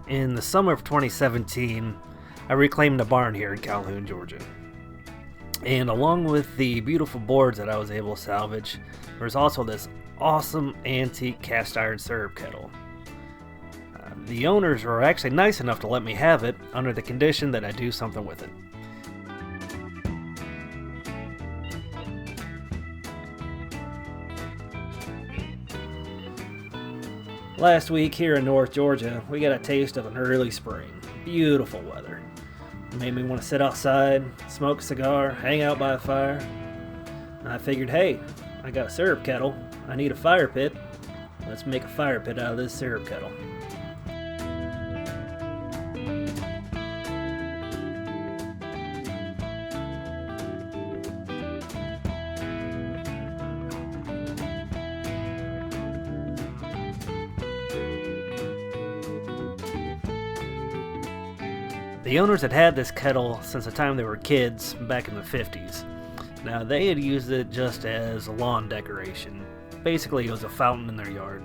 In the summer of 2017, I reclaimed a barn here in Calhoun, Georgia. And along with the beautiful boards that I was able to salvage, there's also this awesome antique cast iron syrup kettle. The owners were actually nice enough to let me have it under the condition that I do something with it. Last week here in North Georgia, we got a taste of an early spring. Beautiful weather. It made me want to sit outside, smoke a cigar, hang out by a fire. And I figured, hey, I got a syrup kettle. I need a fire pit. Let's make a fire pit out of this syrup kettle. The owners had had this kettle since the time they were kids back in the 50s. Now, they had used it just as a lawn decoration. Basically, it was a fountain in their yard.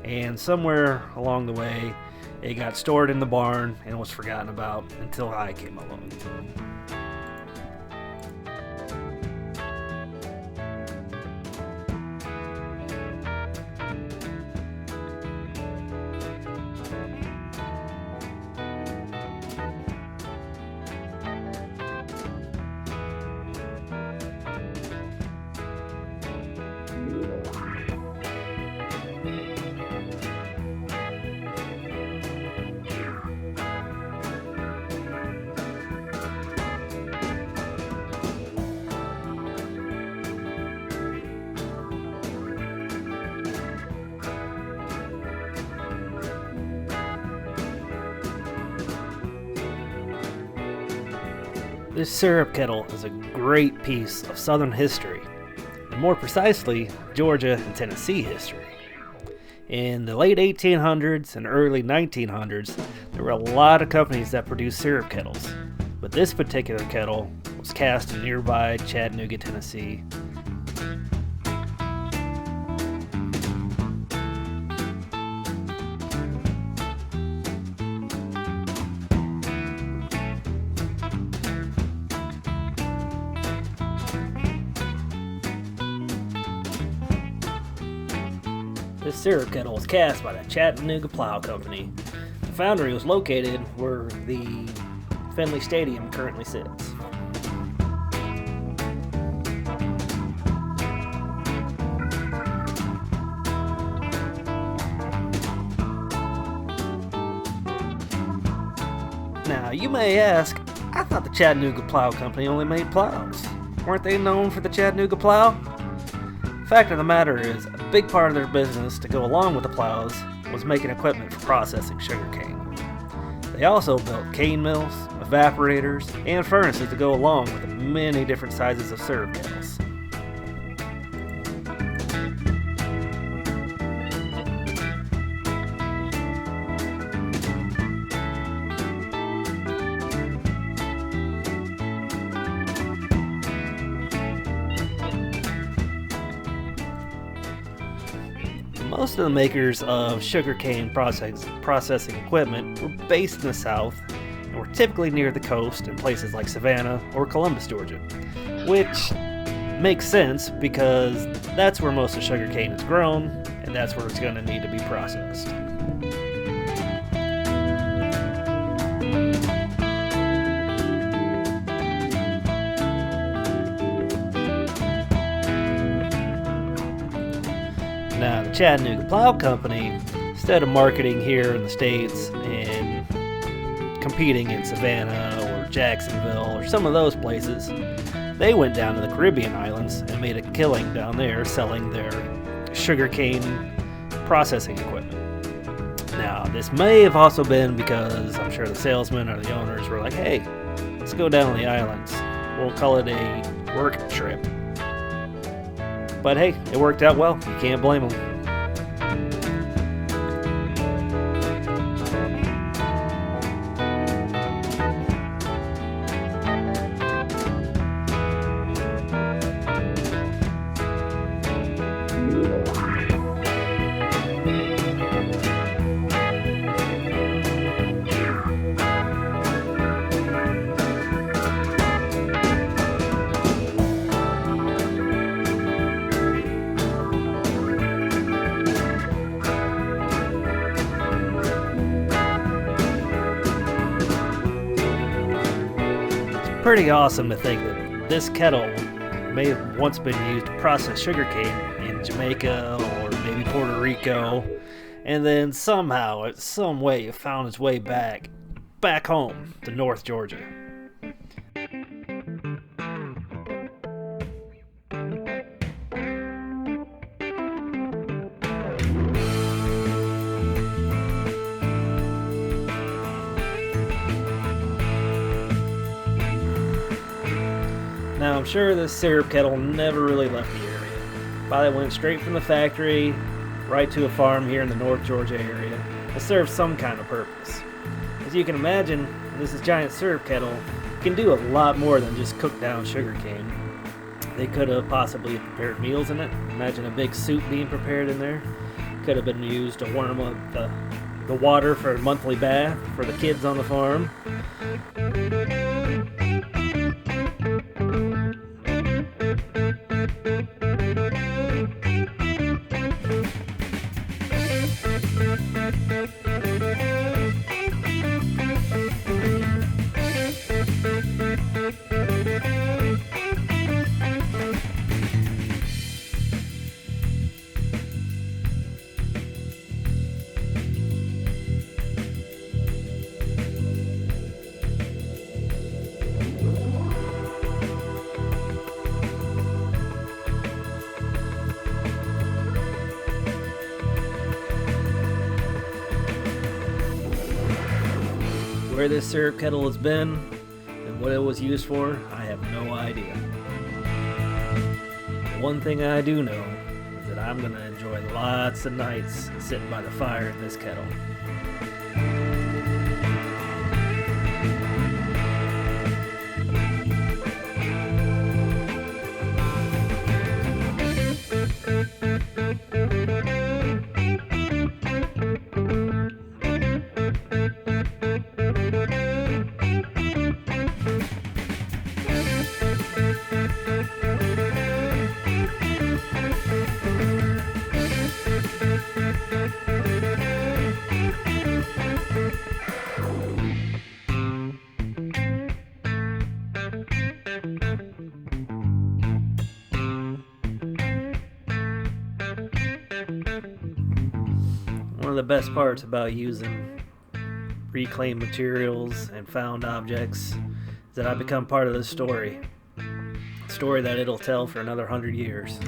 And somewhere along the way, it got stored in the barn and was forgotten about until I came along. This syrup kettle is a great piece of Southern history, and more precisely, Georgia and Tennessee history. In the late 1800s and early 1900s, there were a lot of companies that produced syrup kettles, but this particular kettle was cast in nearby Chattanooga, Tennessee. This syrup kettle was cast by the Chattanooga Plow Company. The foundry was located where the Finley Stadium currently sits. Now, you may ask, I thought the Chattanooga Plow Company only made plows. Weren't they known for the Chattanooga Plow? Fact of the matter is, a big part of their business to go along with the plows was making equipment for processing sugarcane. They also built cane mills, evaporators, and furnaces to go along with the many different sizes of syrup kettles. Most of the makers of sugarcane processing equipment were based in the South and were typically near the coast in places like Savannah or Columbus, Georgia, which makes sense because that's where most of sugarcane is grown and that's where it's going to need to be processed. Now, the Chattanooga Plow Company, instead of marketing here in the States and competing in Savannah or Jacksonville or some of those places, they went down to the Caribbean islands and made a killing down there selling their sugarcane processing equipment. Now, this may have also been because I'm sure the salesmen or the owners were like, hey, let's go down to the islands. We'll call it a work trip. But hey, it worked out well. You can't blame them. Pretty awesome to think that this kettle may have once been used to process sugarcane in Jamaica or maybe Puerto Rico, and then somehow, some way, it found its way back home to North Georgia. Now, I'm sure this syrup kettle never really left the area. Probably went straight from the factory right to a farm here in the North Georgia area to serve some kind of purpose. As you can imagine, this giant syrup kettle can do a lot more than just cook down sugarcane. They could have possibly prepared meals in it. Imagine a big soup being prepared in there. Could have been used to warm up the water for a monthly bath for the kids on the farm. Where this syrup kettle has been and what it was used for, I have no idea. One thing I do know is that I'm going to enjoy lots of nights sitting by the fire in this kettle. One of the best parts about using reclaimed materials and found objects is that I become part of this story. A story that it'll tell for another 100 years.